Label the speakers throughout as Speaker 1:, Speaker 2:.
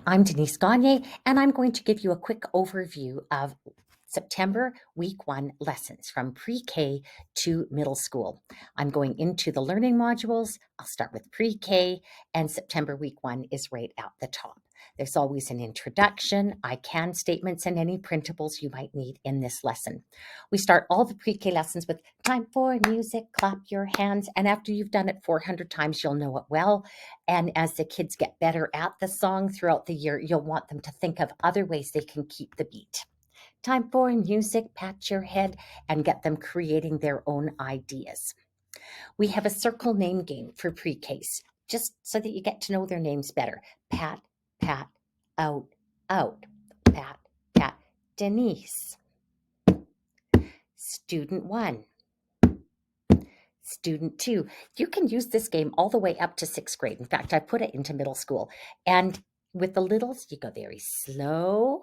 Speaker 1: I'm Denise Gagne, and I'm going to give you a quick overview of September week 1 lessons from pre-K to middle school. I'm going into the learning modules. I'll start with pre-K, and September week 1 is right at the top. There's always an introduction, I can statements, and any printables you might need in this lesson. We start all the pre-K lessons with time for music, clap your hands, and after you've done it 400 times, you'll know it well. And as the kids get better at the song throughout the year, you'll want them to think of other ways they can keep the beat. Time for music, pat your head, and get them creating their own ideas. We have a circle name game for pre-Ks, just so that you get to know their names better. Pat, pat, out, out. Pat, pat, Denise. Student 1. Student 2. You can use this game all the way up to 6th grade. In fact, I put it into middle school. And with the littles, you go very slow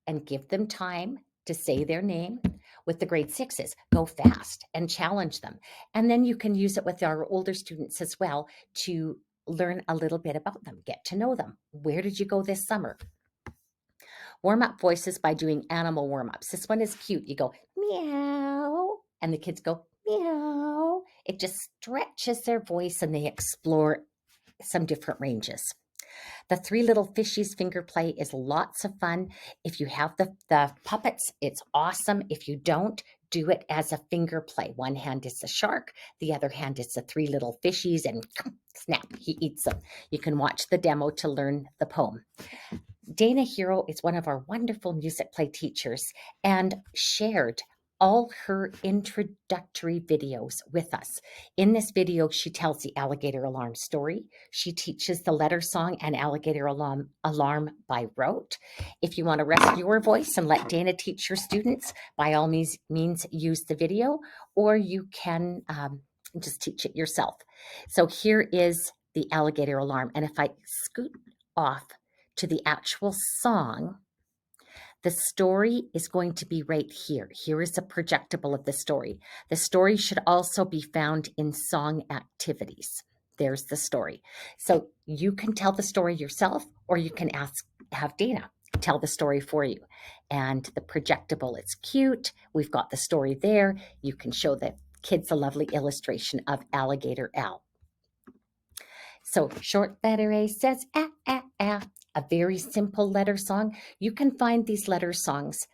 Speaker 1: and give them time to say their name. With the grade 6s, go fast and challenge them. And then you can use it with our older students as well to learn a little bit about them, get to know them. Where did you go this summer? Warm up voices by doing animal warm-ups. This one is cute. You go meow, and the kids go meow. It just stretches their voice and they explore some different ranges. The Three Little Fishies finger play is lots of fun. If you have the puppets, it's awesome. If you don't, do it as a finger play. One hand is the shark, the other hand is the three little fishies, and snap, he eats them. You can watch the demo to learn the poem. Dana Hero is one of our wonderful music play teachers and shared all her introductory videos with us. In this video, she tells the alligator alarm story. She teaches the letter song and alligator alarm by rote. If you want to rest your voice and let Dana teach your students, by all means use the video, or you can just teach it yourself. So here is the alligator alarm. And if I scoot off to the actual song, the story is going to be right here. Here is a projectable of the story. The story should also be found in song activities. There's the story. So you can tell the story yourself, or you can have Dana tell the story for you. And the projectable is cute. We've got the story there. You can show the kids a lovely illustration of Alligator Al. So short letter A says ah, ah, ah. A very simple letter song. You can find these letter songs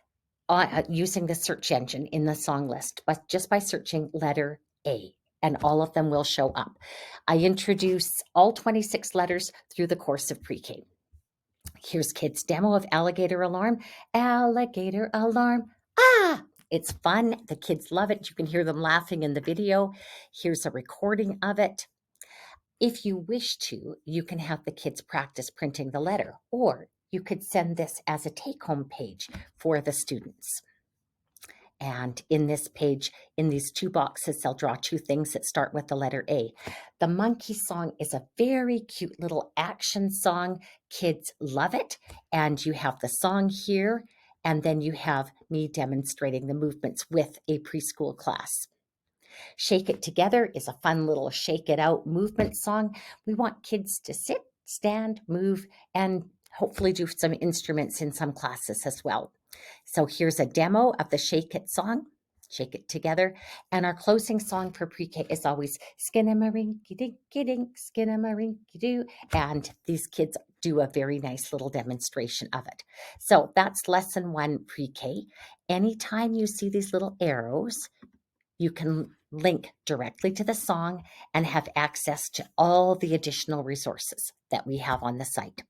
Speaker 1: using the search engine in the song list, but just by searching letter A, and all of them will show up. I introduce all 26 letters through the course of pre-K. Here's kids' demo of Alligator Alarm. Alligator Alarm. Ah! It's fun. The kids love it. You can hear them laughing in the video. Here's a recording of it. If you wish to, you can have the kids practice printing the letter, or you could send this as a take-home page for the students. And in this page, in these two boxes, they'll draw two things that start with the letter A. The monkey song is a very cute little action song. Kids love it. And you have the song here, and then you have me demonstrating the movements with a preschool class. Shake It Together is a fun little shake it out movement song. We want kids to sit, stand, move, and hopefully do some instruments in some classes as well. So here's a demo of the Shake It song, Shake It Together. And our closing song for pre-K is always skinnamarink-a-dink-a-dink, skinnamarink-a-doo. And these kids do a very nice little demonstration of it. So that's lesson 1 pre-K. Anytime you see these little arrows, you can link directly to the song and have access to all the additional resources that we have on the site.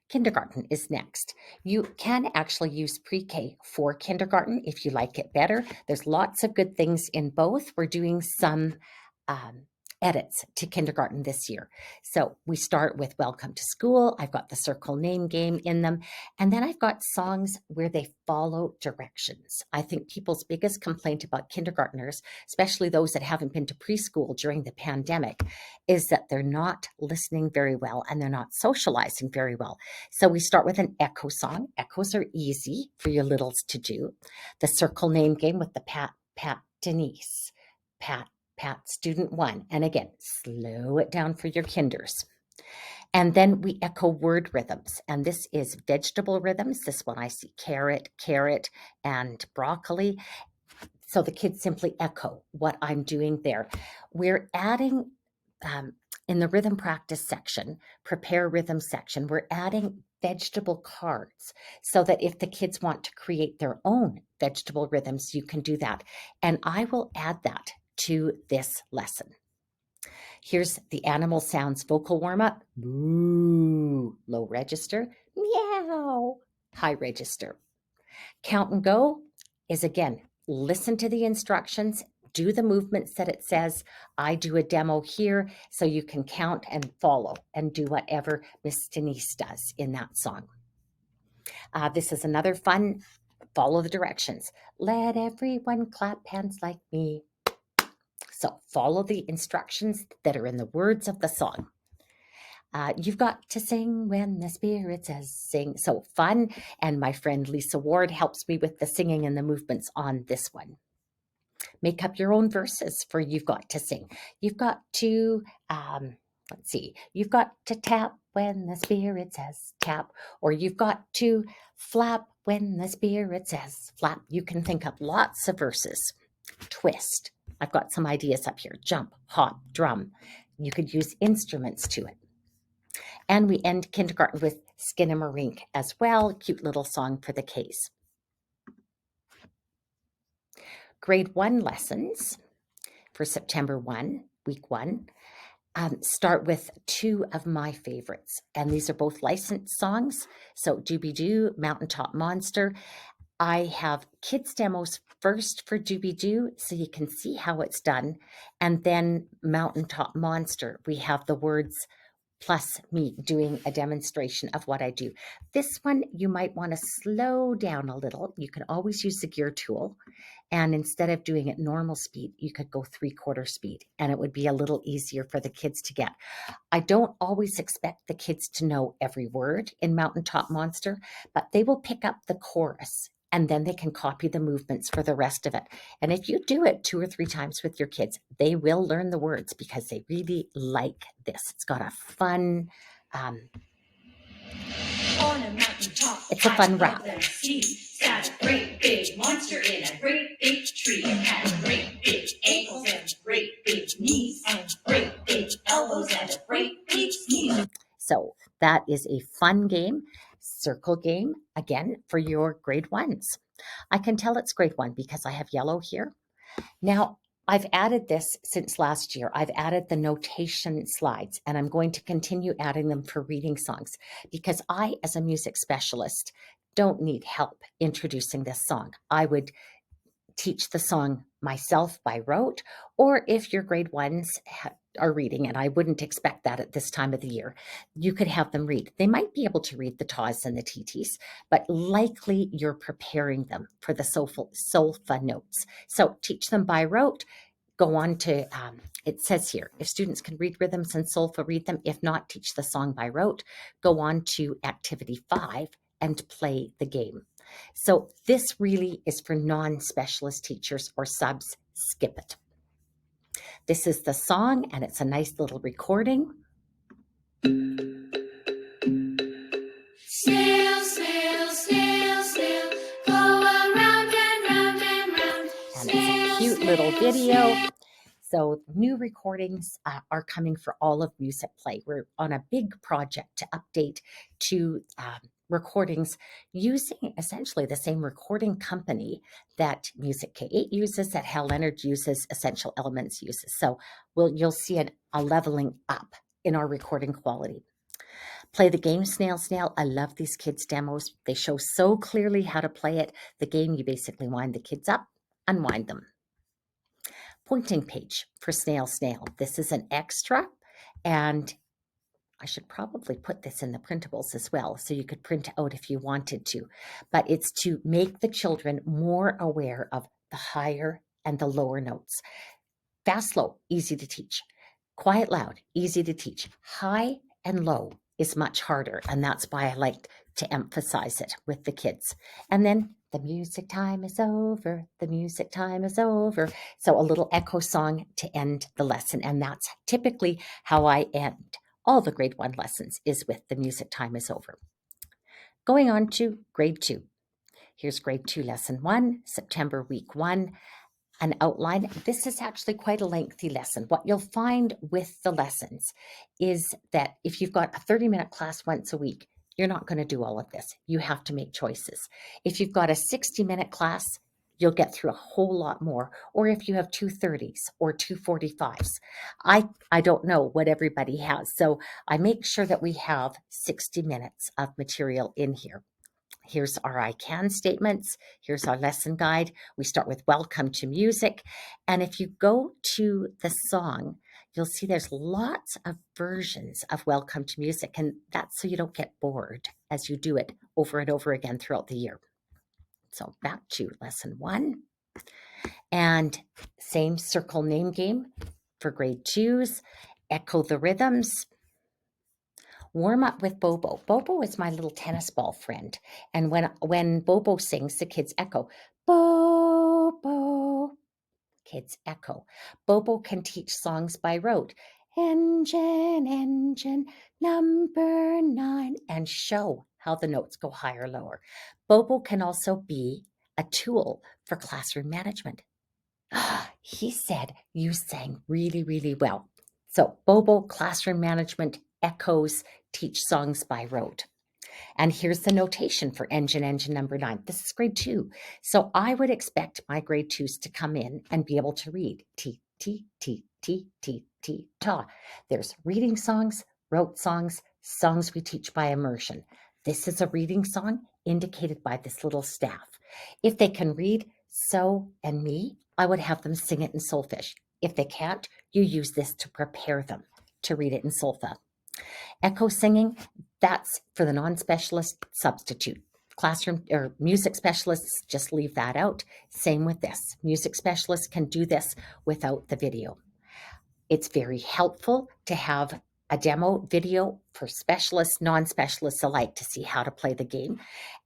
Speaker 1: Kindergarten is next. You can actually use pre-K for kindergarten if you like it better. There's lots of good things in both. We're doing some edits to kindergarten this year. So we start with Welcome to School. I've got the circle name game in them. And then I've got songs where they follow directions. I think people's biggest complaint about kindergartners, especially those that haven't been to preschool during the pandemic, is that they're not listening very well and they're not socializing very well. So we start with an echo song. Echoes are easy for your littles to do. The circle name game with the Pat, Pat, Denise, Pat, Pat, student 1. And again, slow it down for your kinders. And then we echo word rhythms. And this is vegetable rhythms. This one I see carrot, carrot, and broccoli. So the kids simply echo what I'm doing there. We're adding in the rhythm practice section, prepare rhythm section, we're adding vegetable cards so that if the kids want to create their own vegetable rhythms, you can do that. And I will add that to this lesson. Here's the animal sounds vocal warm-up. Moo, low register. Meow, high register. Count and go is, again, listen to the instructions, do the movements that it says. I do a demo here so you can count and follow and do whatever Miss Denise does in that song. This is another fun, follow the directions. Let everyone clap hands like me. So follow the instructions that are in the words of the song. You've got to sing when the spirit says sing. So fun. And my friend Lisa Ward helps me with the singing and the movements on this one. Make up your own verses for You've Got to Sing. You've got to, let's see, you've got to tap when the spirit says tap, or you've got to flap when the spirit says flap. You can think up lots of verses. Twist. I've got some ideas up here. Jump, hop, drum. You could use instruments to it. And we end kindergarten with Skinnamarink as well. Cute little song for the Ks. Grade 1 lessons for September 1, week 1, start with two of my favorites. And these are both licensed songs. So Doobie-Doo, Mountaintop Monster. I have kids demos first for Doobie-Doo so you can see how it's done. And then Mountaintop Monster, we have the words plus me doing a demonstration of what I do. This one, you might want to slow down a little. You can always use the gear tool. And instead of doing it normal speed, you could go 3/4 speed, and it would be a little easier for the kids to get. I don't always expect the kids to know every word in Mountaintop Monster, but they will pick up the chorus, and then they can copy the movements for the rest of it. And if you do it 2 or 3 times with your kids, they will learn the words because they really like this. It's got a fun, it's a fun rap.
Speaker 2: Sat a great big monster in a great big tree. It had great big ankles and great big knees and great big elbows and a great big sneeze.
Speaker 1: So that is a fun game, circle game, again, for your grade 1s. I can tell it's grade 1 because I have yellow here. Now, I've added this since last year. I've added the notation slides, and I'm going to continue adding them for reading songs because I, as a music specialist, don't need help introducing this song. I would teach the song myself by rote, or if your grade 1s are reading, and I wouldn't expect that at this time of the year, you could have them read. They might be able to read the tas and the titis, but likely you're preparing them for the solfa notes. So teach them by rote. Go on to, it says here, if students can read rhythms and solfa, read them. If not, teach the song by rote. Go on to activity 5 and play the game. So this really is for non-specialist teachers or subs. Skip it. This is the song, and it's a nice little recording.
Speaker 2: Snail, snail, snail, snail, go around and round and round.
Speaker 1: And it's a cute little video. So new recordings are coming for all of Musicplay. We're on a big project to update to recordings using essentially the same recording company that Music K8 uses, that Hal Leonard uses, Essential Elements uses. So you'll see a leveling up in our recording quality. Play the game, Snail Snail. I love these kids' demos. They show so clearly how to play it. The game, you basically wind the kids up, unwind them. Pointing page for Snail Snail. This is an extra, and I should probably put this in the printables as well, so you could print out if you wanted to. But it's to make the children more aware of the higher and the lower notes. Fast, slow, easy to teach. Quiet, loud, easy to teach. High and low is much harder, and that's why I like to emphasize it with the kids. And then the music time is over, the music time is over. So a little echo song to end the lesson, and that's typically how I end all the grade 1 lessons is with the music time is over. Going on to grade 2. Here's grade 2 lesson 1, September week 1. An outline. This is actually quite a lengthy lesson. What you'll find with the lessons is that if you've got a 30-minute class once a week, you're not going to do all of this. You have to make choices. If you've got a 60-minute class, you'll get through a whole lot more. Or if you have 2 30s or 2 45s. I don't know what everybody has. So I make sure that we have 60 minutes of material in here. Here's our I can statements. Here's our lesson guide. We start with welcome to music. And if you go to the song, you'll see there's lots of versions of welcome to music. And that's so you don't get bored as you do it over and over again throughout the year. So back to lesson 1. And same circle name game for grade 2s. Echo the rhythms. Warm up with Bobo. Bobo is my little tennis ball friend. And when Bobo sings, the kids echo, Bobo. Kids echo. Bobo can teach songs by rote. Engine, engine, number 9, and show how the notes go higher or lower. Bobo can also be a tool for classroom management. He said you sang really, really well. So Bobo, classroom management, echoes, teach songs by rote. And here's the notation for engine number 9. This is grade 2. So I would expect my grade 2s to come in and be able to read T, T, T, T, T, T, ta. There's reading songs, rote songs, songs we teach by immersion. This is a reading song indicated by this little staff. If they can read So and Me, I would have them sing it in solfege. If they can't, you use this to prepare them to read it in solfa. Echo singing, that's for the non-specialist substitute. Classroom or music specialists, just leave that out. Same with this. Music specialists can do this without the video. It's very helpful to have a demo video for specialists, non-specialists alike to see how to play the game.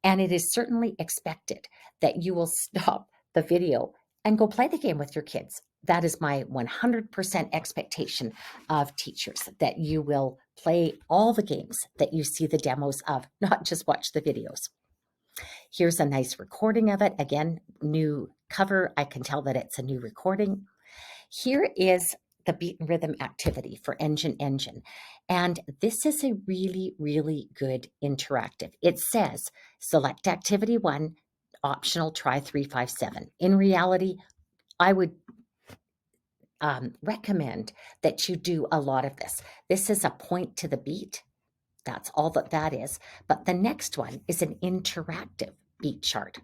Speaker 1: And it is certainly expected that you will stop the video and go play the game with your kids. That is my 100% expectation of teachers, that you will play all the games that you see the demos of, not just watch the videos. Here's a nice recording of it. Again, new cover. I can tell that it's a new recording. Here is the beat and rhythm activity for engine. And this is a really, really good interactive. It says, select activity 1, optional, try 3, 5, 7. In reality, I would recommend that you do a lot of this. This is a point to the beat. That's all that is. But the next one is an interactive beat chart.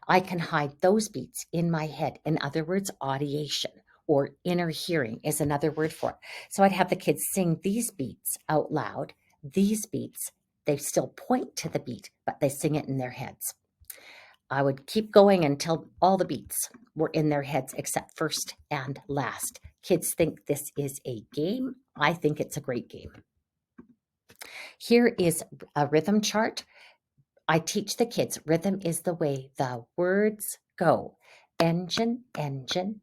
Speaker 1: I can hide those beats in my head. In other words, audiation or inner hearing is another word for it. So I'd have the kids sing these beats out loud. These beats, they still point to the beat, but they sing it in their heads. I would keep going until all the beats were in their heads except first and last. Kids think this is a game. I think it's a great game. Here is a rhythm chart. I teach the kids rhythm is the way the words go. Engine,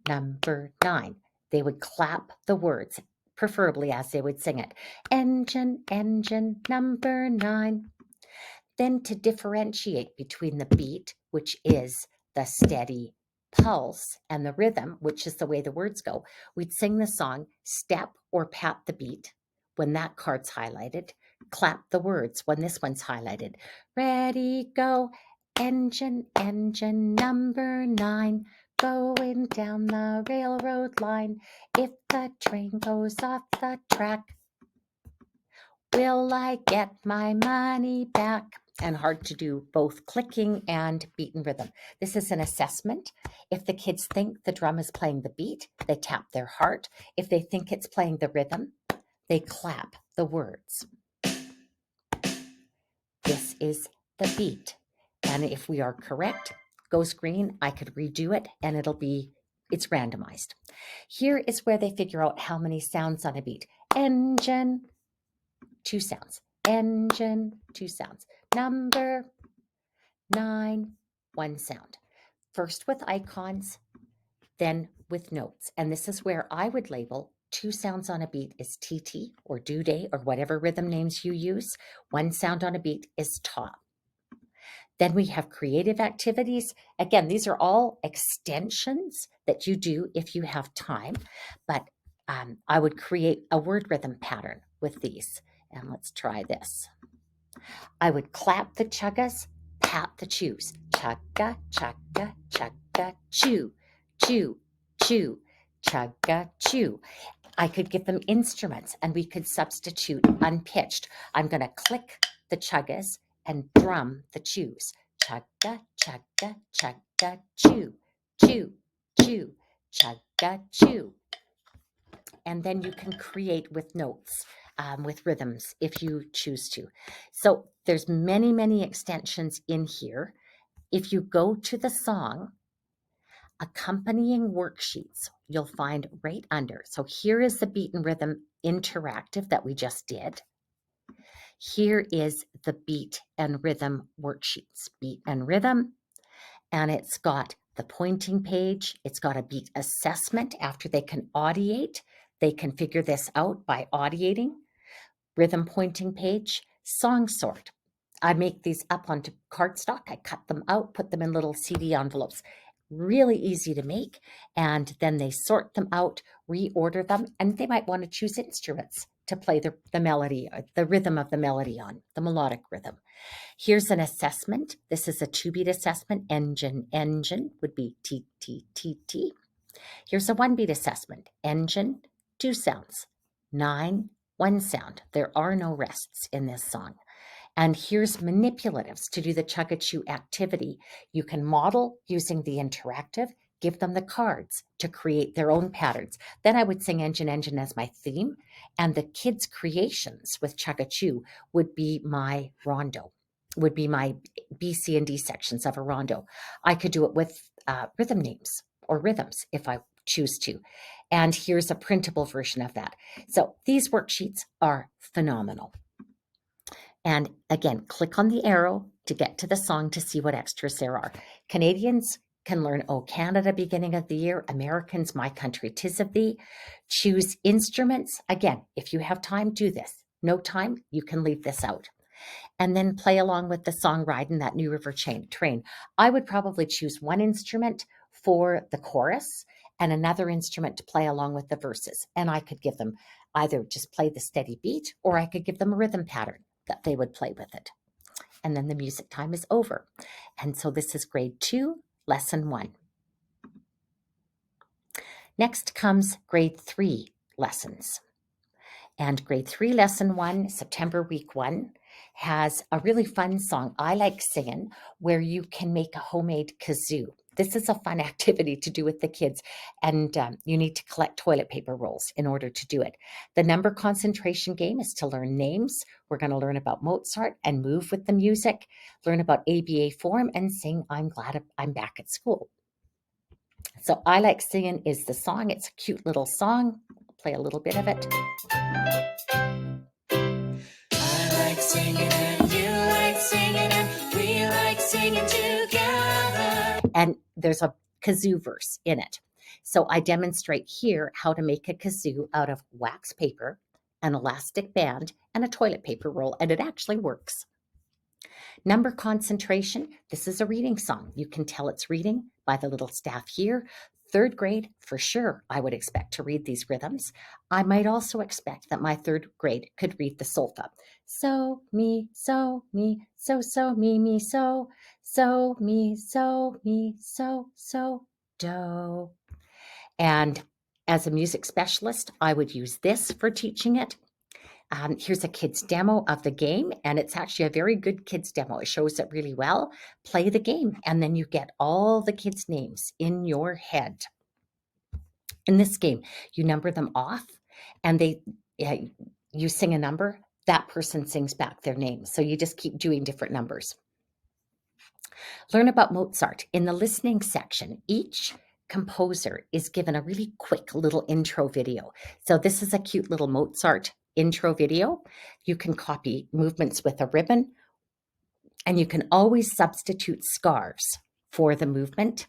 Speaker 1: number 9. They would clap the words, preferably as they would sing it. Engine, number 9. Then to differentiate between the beat, which is the steady pulse, and the rhythm, which is the way the words go, we'd sing the song, step or pat the beat when that card's highlighted, clap the words when this one's highlighted. Ready, go, engine, number 9, going down the railroad line. If the train goes off the track, will I get my money back? And hard to do both clicking and beat and rhythm. This is an assessment. If the kids think the drum is playing the beat, they tap their heart. If they think it's playing the rhythm, they clap the words. This is the beat. And if we are correct, goes green, I could redo it and it's randomized. Here is where they figure out how many sounds on a beat. Engine, 2 sounds. Engine, 2 sounds. Number 9, 1 sound. First with icons, then with notes. And this is where I would label 2 sounds on a beat is TT or do day or whatever rhythm names you use. 1 sound on a beat is top. Then we have creative activities. Again, these are all extensions that you do if you have time, but I would create a word rhythm pattern with these. And let's try this. I would clap the chuggas, pat the chews. Chugga, chugga, chugga, chew, chew, chew, chugga, chew. I could give them instruments and we could substitute unpitched. I'm going to click the chuggas and drum the chews. Chugga, chugga, chugga, chew, chew, chew, chugga, chew. And then you can create with notes, with rhythms if you choose to. So there's many, many extensions in here. If you go to the song, accompanying worksheets, you'll find right under. So here is the beat and rhythm interactive that we just did. Here is the beat and rhythm worksheets, beat and rhythm, and it's got the pointing page. It's got a beat assessment after they can audiate. They can figure this out by audiating. Rhythm pointing page, song sort. I make these up onto cardstock. I cut them out, put them in little CD envelopes. Really easy to make. And then they sort them out, reorder them, and they might want to choose instruments to play the melody, the rhythm of the melody on, the melodic rhythm. Here's an assessment. This is a 2-beat assessment. Engine would be T, T, T, T. Here's a 1-beat assessment. Engine, 2 sounds. 9, 1 sound. There are no rests in this song. And here's manipulatives to do the chugga-chew activity. You can model using the interactive, give them the cards to create their own patterns. Then I would sing Engine as my theme, and the kids' creations with chugga-chew would be my rondo, would be my B, C, and D sections of a rondo. I could do it with rhythm names or rhythms if I choose to. And here's a printable version of that. So these worksheets are phenomenal. And again, click on the arrow to get to the song to see what extras there are. Canadians can learn O Canada beginning of the year, Americans My Country 'Tis of Thee. Choose instruments. Again, if you have time, do this. No time, you can leave this out. And then play along with the song Ridin' That New River Train. I would probably choose one instrument for the chorus and another instrument to play along with the verses. And I could give them either just play the steady beat, or I could give them a rhythm pattern that they would play with it. And then the music time is over. And so this is grade 2, lesson 1. Next comes grade 3 lessons. And grade 3 lesson 1, September week 1, has a really fun song I like singing where you can make a homemade kazoo. This is a fun activity to do with the kids, and you need to collect toilet paper rolls in order to do it. The number concentration game is to learn names. We're going to learn about Mozart and move with the music, learn about ABA form, and sing I'm Glad I'm Back at School. So I Like Singing is the song. It's a cute little song. I'll play a little bit of it.
Speaker 2: I like singing and you like singing and we like singing together.
Speaker 1: And there's a kazoo verse in it. So I demonstrate here how to make a kazoo out of wax paper, an elastic band, and a toilet paper roll, and it actually works. Number concentration, this is a reading song. You can tell it's reading by the little staff here. 3rd grade, for sure, I would expect to read these rhythms. I might also expect that my 3rd grade could read the solfa. So, me, so, me, so, me, so, me, so, me, so, do. And as a music specialist, I would use this for teaching it. Here's a kid's demo of the game, and it's actually a very good kid's demo. It shows it really well. Play the game, and then you get all the kids' names in your head. In this game, you number them off, and you sing a number. That person sings back their name. So you just keep doing different numbers. Learn about Mozart. In the listening section, each composer is given a really quick little intro video. So this is a cute little Mozart intro video. You can copy movements with a ribbon, and you can always substitute scars for the movement.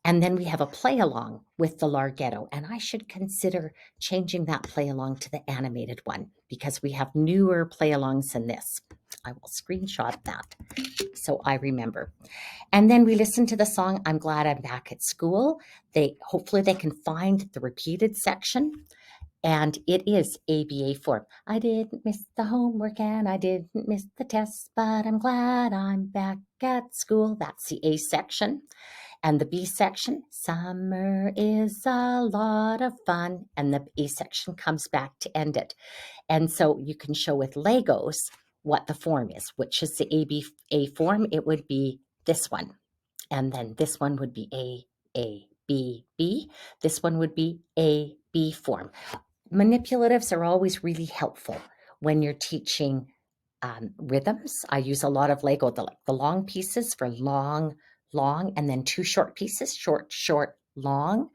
Speaker 1: And then we have a play along with the Larghetto, and I should consider changing that play along to the animated one because we have newer play alongs than this. I will screenshot that so I remember. And then we listen to the song I'm Glad I'm Back at School. Hopefully they can find the repeated section, and it is ABA form. I didn't miss the homework and I didn't miss the test, but I'm glad I'm back at school. That's the A section. And the B section, summer is a lot of fun. And the A section comes back to end it. And so you can show with Legos what the form is, which is the ABA form. It would be this one. And then this one would be A, B, B. This one would be A, B form. Manipulatives are always really helpful when you're teaching rhythms. I use a lot of Lego, the long pieces for long, long, and then 2 short pieces, short, short, long.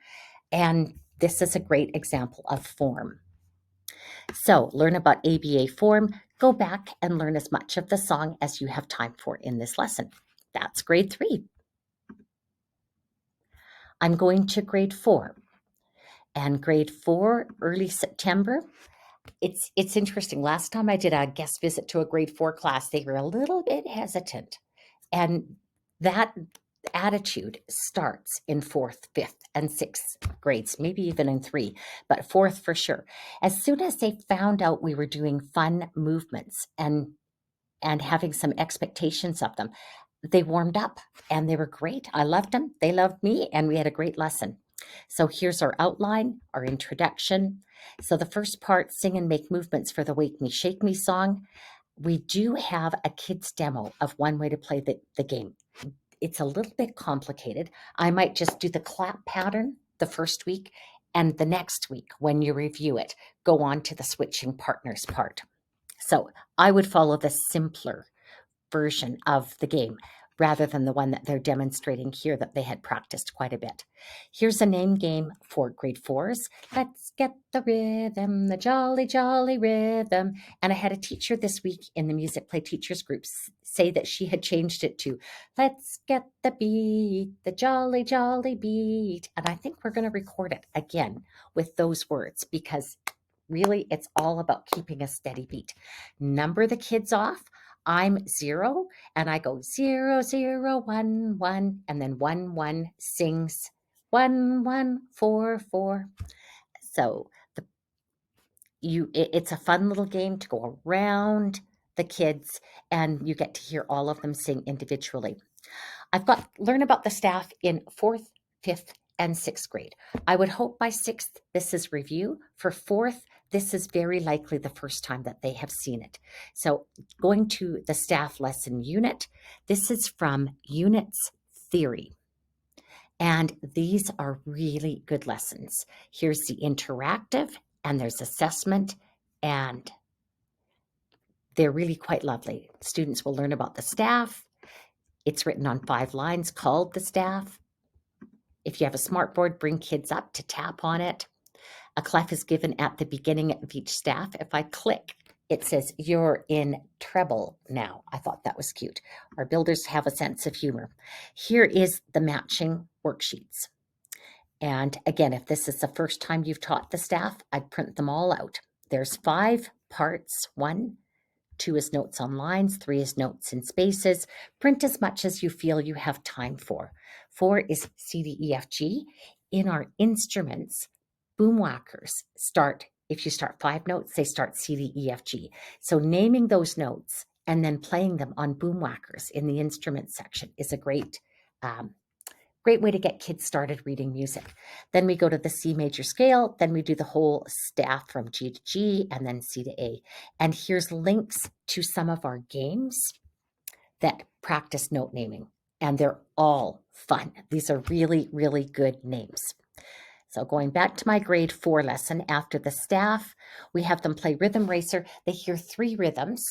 Speaker 1: And this is a great example of form. So learn about ABA form, go back and learn as much of the song as you have time for in this lesson. That's grade 3. I'm going to grade 4. And grade 4, early September. It's interesting. Last time I did a guest visit to a grade 4 class, they were a little bit hesitant. And that attitude starts in 4th, 5th, and 6th grades, maybe even in 3, but 4th for sure. As soon as they found out we were doing fun movements and having some expectations of them, they warmed up and they were great. I loved them. They loved me, and we had a great lesson. So here's our outline, our introduction. So the first part, sing and make movements for the Wake Me, Shake Me song. We do have a kid's demo of one way to play the game. It's a little bit complicated. I might just do the clap pattern the first week, and the next week when you review it, go on to the switching partners part. So I would follow the simpler version of the game rather than the one that they're demonstrating here that they had practiced quite a bit. Here's a name game for grade 4s. Let's get the rhythm, the jolly, jolly rhythm. And I had a teacher this week in the Musicplay teachers groups say that she had changed it to let's get the beat, the jolly, jolly beat. And I think we're going to record it again with those words because really it's all about keeping a steady beat. Number the kids off. I'm 0 and I go 0, 0, 1, 1, and then 1, 1 sings 1, 1, 4, 4. So it's a fun little game to go around the kids and you get to hear all of them sing individually. I've got learn about the staff in 4th, 5th, and 6th grade. I would hope by 6th this is review. For 4th, this is very likely the first time that they have seen it. So going to the staff lesson unit, this is from Units Theory. And these are really good lessons. Here's the interactive, and there's assessment, and they're really quite lovely. Students will learn about the staff. It's written on 5 lines called the staff. If you have a smartboard, bring kids up to tap on it. A clef is given at the beginning of each staff. If I click, it says, you're in treble now. I thought that was cute. Our builders have a sense of humor. Here is the matching worksheets. And again, if this is the first time you've taught the staff, I'd print them all out. There's 5 parts. 1, 2 is notes on lines, 3 is notes in spaces. Print as much as you feel you have time for. 4 is C, D, E, F, G. In our instruments, boom whackers if you start 5 notes, they start C, D, E, F, G. So naming those notes and then playing them on boom whackers in the instrument section is a great way to get kids started reading music. Then we go to the C major scale, then we do the whole staff from G to G and then C to A. And here's links to some of our games that practice note naming, and they're all fun. These are really, really good names. So going back to my grade 4 lesson, after the staff, we have them play Rhythm Racer. They hear 3 rhythms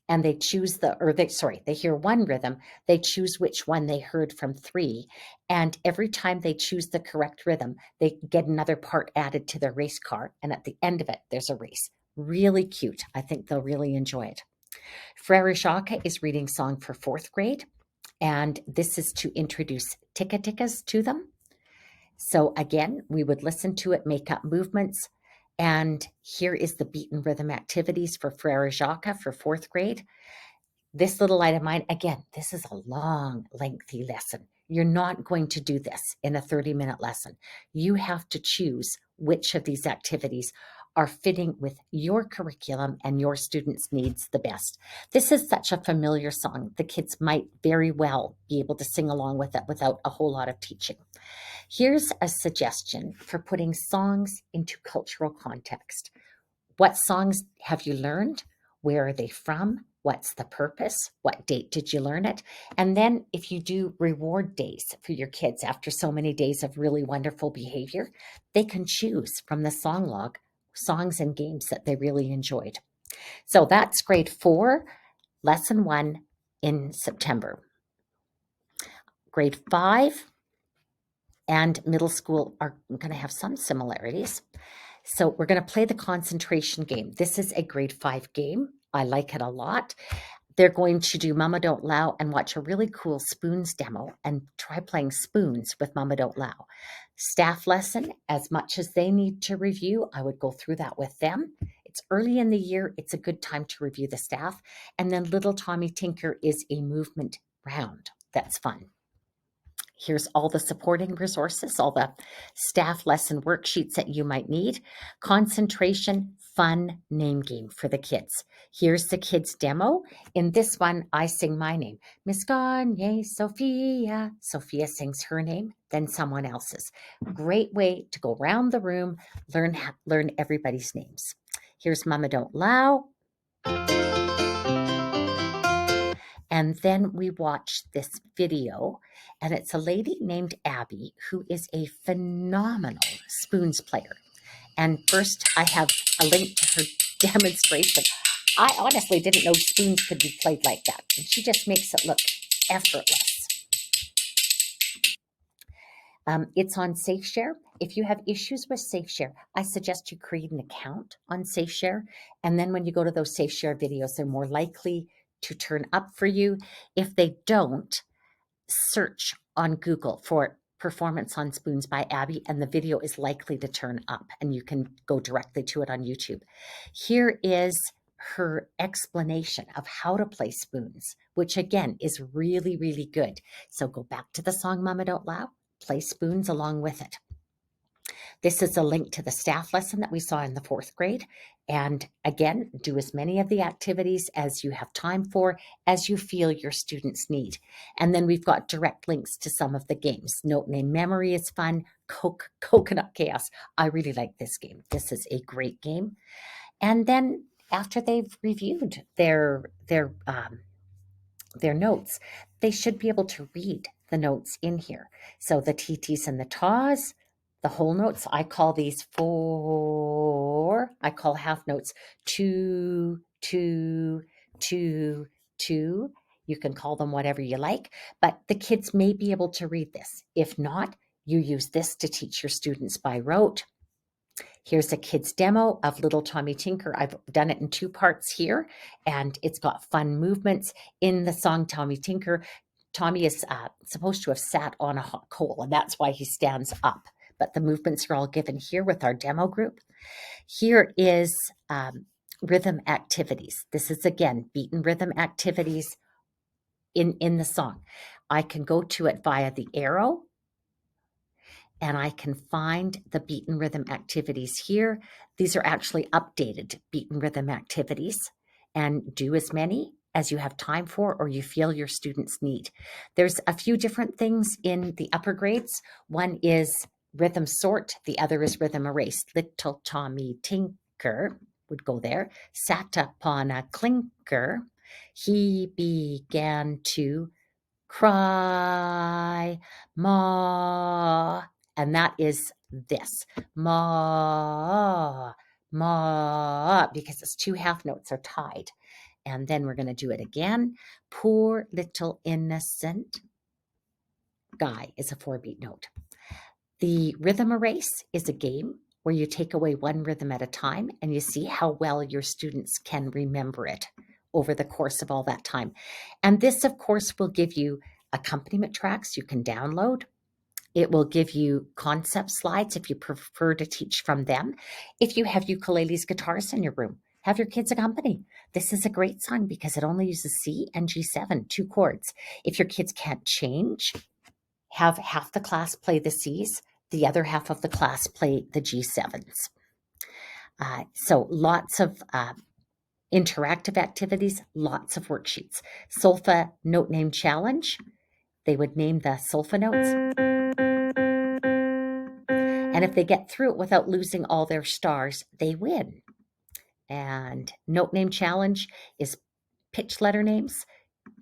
Speaker 1: and they choose they hear 1 rhythm. They choose which one they heard from 3. And every time they choose the correct rhythm, they get another part added to their race car. And at the end of it, there's a race. Really cute. I think they'll really enjoy it. Frere Jacques is reading song for 4th grade. And this is to introduce ticka-tickas to them. So again, we would listen to it, make up movements. And here is the beat and rhythm activities for Frere Jacques for 4th grade. This little light of mine, again, this is a long, lengthy lesson. You're not going to do this in a 30-minute lesson. You have to choose which of these activities are fitting with your curriculum and your students' needs the best. This is such a familiar song. The kids might very well be able to sing along with it without a whole lot of teaching. Here's a suggestion for putting songs into cultural context. What songs have you learned? Where are they from? What's the purpose? What date did you learn it? And then if you do reward days for your kids after so many days of really wonderful behavior, they can choose from the song log songs and games that they really enjoyed. So that's grade 4, lesson 1 in September. Grade 5 and middle school are going to have some similarities. So we're going to play the concentration game. This is a grade 5 game. I like it a lot. They're going to do Mama Don't Allow and watch a really cool spoons demo and try playing spoons with Mama Don't Allow. Staff lesson, as much as they need to review, I would go through that with them. It's early in the year. It's a good time to review the staff. And then Little Tommy Tinker is a movement round. That's fun. Here's all the supporting resources, all the staff lesson worksheets that you might need. Concentration, fun name game for the kids. Here's the kids' demo. In this one, I sing my name. Miss Gagne, Sophia. Sophia sings her name, then someone else's. Great way to go around the room, learn everybody's names. Here's Mama Don't Allow. And then we watch this video, and it's a lady named Abby who is a phenomenal spoons player. And first, I have a link to her demonstration. I honestly didn't know spoons could be played like that, and she just makes it look effortless. It's on SafeShare. If you have issues with SafeShare, I suggest you create an account on SafeShare, and then when you go to those SafeShare videos, they're more likely to turn up for you. If they don't, search on Google for Performance on Spoons by Abby, and the video is likely to turn up, and you can go directly to it on YouTube. Here is her explanation of how to play spoons, which again is really, really good. So go back to the song Mama Don't Allow, play spoons along with it. This is a link to the staff lesson that we saw in the 4th grade. And again, do as many of the activities as you have time for, as you feel your students need. And then we've got direct links to some of the games. Note Name Memory is fun. Coconut Chaos. I really like this game. This is a great game. And then after they've reviewed their notes, they should be able to read the notes in here. So the TTs and the TAs, the whole notes, I call these 4. I call half notes 2, 2, 2, 2. You can call them whatever you like, but the kids may be able to read this. If not, you use this to teach your students by rote. Here's a kid's demo of Little Tommy Tinker. I've done it in 2 parts here, and it's got fun movements. In the song Tommy Tinker, Tommy is supposed to have sat on a hot coal, and that's why he stands up. But the movements are all given here with our demo group. Here is rhythm activities. This is, again, beat and rhythm activities in the song. I can go to it via the arrow, and I can find the beat and rhythm activities here. These are actually updated beat and rhythm activities, and do as many as you have time for or you feel your students need. There's a few different things in the upper grades. One is rhythm sort, the other is rhythm erase. Little Tommy Tinker would go there. Sat upon a clinker, he began to cry, ma, and that is this, ma, ma, because it's 2 half notes are tied. And then we're going to do it again. Poor little innocent guy is a 4-beat note. The rhythm erase is a game where you take away one rhythm at a time and you see how well your students can remember it over the course of all that time. And this, of course, will give you accompaniment tracks you can download. It will give you concept slides if you prefer to teach from them. If you have ukuleles, guitars in your room, have your kids accompany. This is a great song because it only uses C and G7, 2 chords. If your kids can't change, have half the class play the Cs, the other half of the class play the G7s. So lots of interactive activities, lots of worksheets. Solfa note name challenge. They would name the solfa notes. And if they get through it without losing all their stars, they win. And note name challenge is pitch letter names.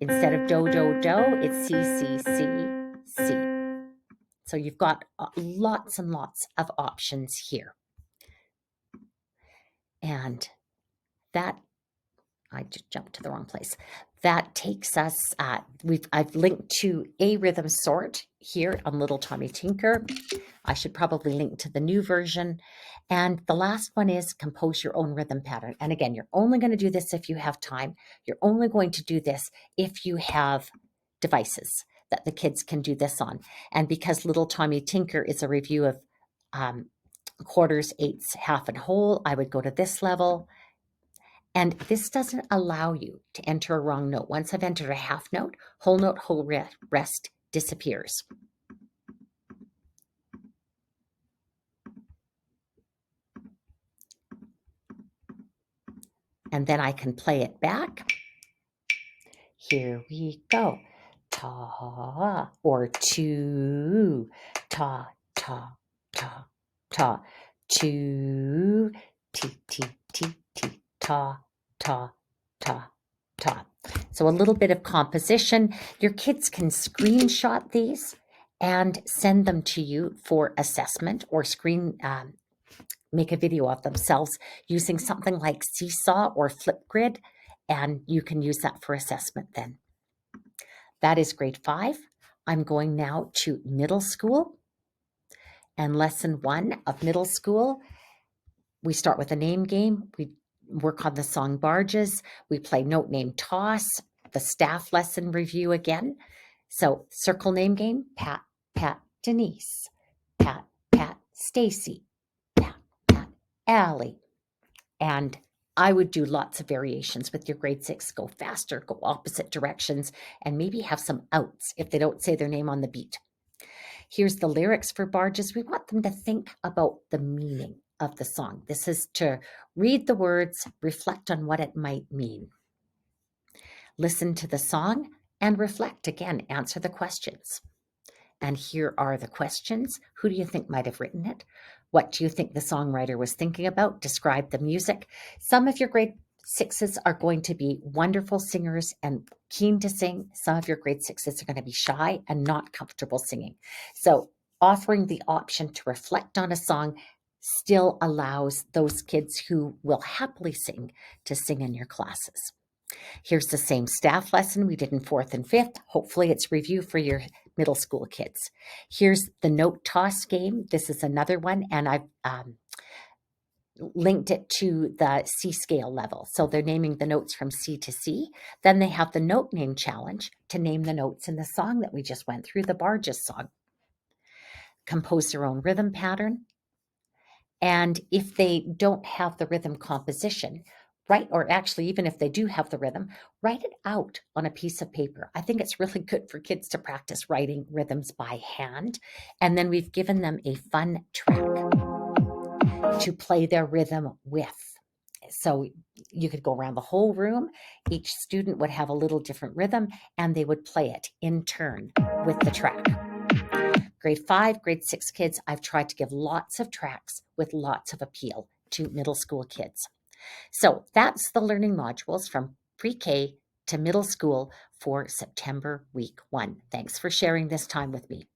Speaker 1: Instead of do, do, do, it's C, C, C, C. So you've got lots and lots of options here. And that, I just jumped to the wrong place. That takes us, I've linked to a rhythm sort here on Little Tommy Tinker. I should probably link to the new version. And the last one is compose your own rhythm pattern. And again, you're only going to do this if you have time. You're only going to do this if you have devices that the kids can do this on. And because Little Tommy Tinker is a review of quarters, eighths, half, and whole, I would go to this level. And this doesn't allow you to enter a wrong note. Once I've entered a half note, whole rest disappears. And then I can play it back. Here we go. Ta or two. Ta, ta, ta, ta. Two. Ti, ti, ti, ti. Ta, ta, ta, ta. So a little bit of composition. Your kids can screenshot these and send them to you for assessment or make a video of themselves using something like Seesaw or Flipgrid, and you can use that for assessment then. That is grade 5. I'm going now to middle school. And lesson 1 of middle school, we start with a name game. We work on the song Barges. We play note name toss, the staff lesson review again. So circle name game, Pat, Pat, Denise, Pat, Pat, Stacy, Pat, Pat, Allie. And I would do lots of variations with your grade 6. Go faster, go opposite directions, and maybe have some outs if they don't say their name on the beat. Here's the lyrics for Barges. We want them to think about the meaning of the song. This is to read the words, reflect on what it might mean. Listen to the song and reflect again, answer the questions. And here are the questions. Who do you think might have written it? What do you think the songwriter was thinking about? Describe the music. Some of your grade 6s are going to be wonderful singers and keen to sing. Some of your grade 6s are going to be shy and not comfortable singing. So offering the option to reflect on a song still allows those kids who will happily sing to sing in your classes. Here's the same staff lesson we did in 4th and 5th. Hopefully it's review for your middle school kids. Here's the note toss game. This is another one, and I've linked it to the C scale level. So they're naming the notes from C to C. Then they have the note name challenge to name the notes in the song that we just went through, the Barges song. Compose their own rhythm pattern. And if they don't have the rhythm composition, or actually even if they do have the rhythm, write it out on a piece of paper. I think it's really good for kids to practice writing rhythms by hand. And then we've given them a fun track to play their rhythm with. So you could go around the whole room. Each student would have a little different rhythm and they would play it in turn with the track. Grade 5, grade 6 kids, I've tried to give lots of tracks with lots of appeal to middle school kids. So that's the learning modules from pre-K to middle school for September week 1. Thanks for sharing this time with me.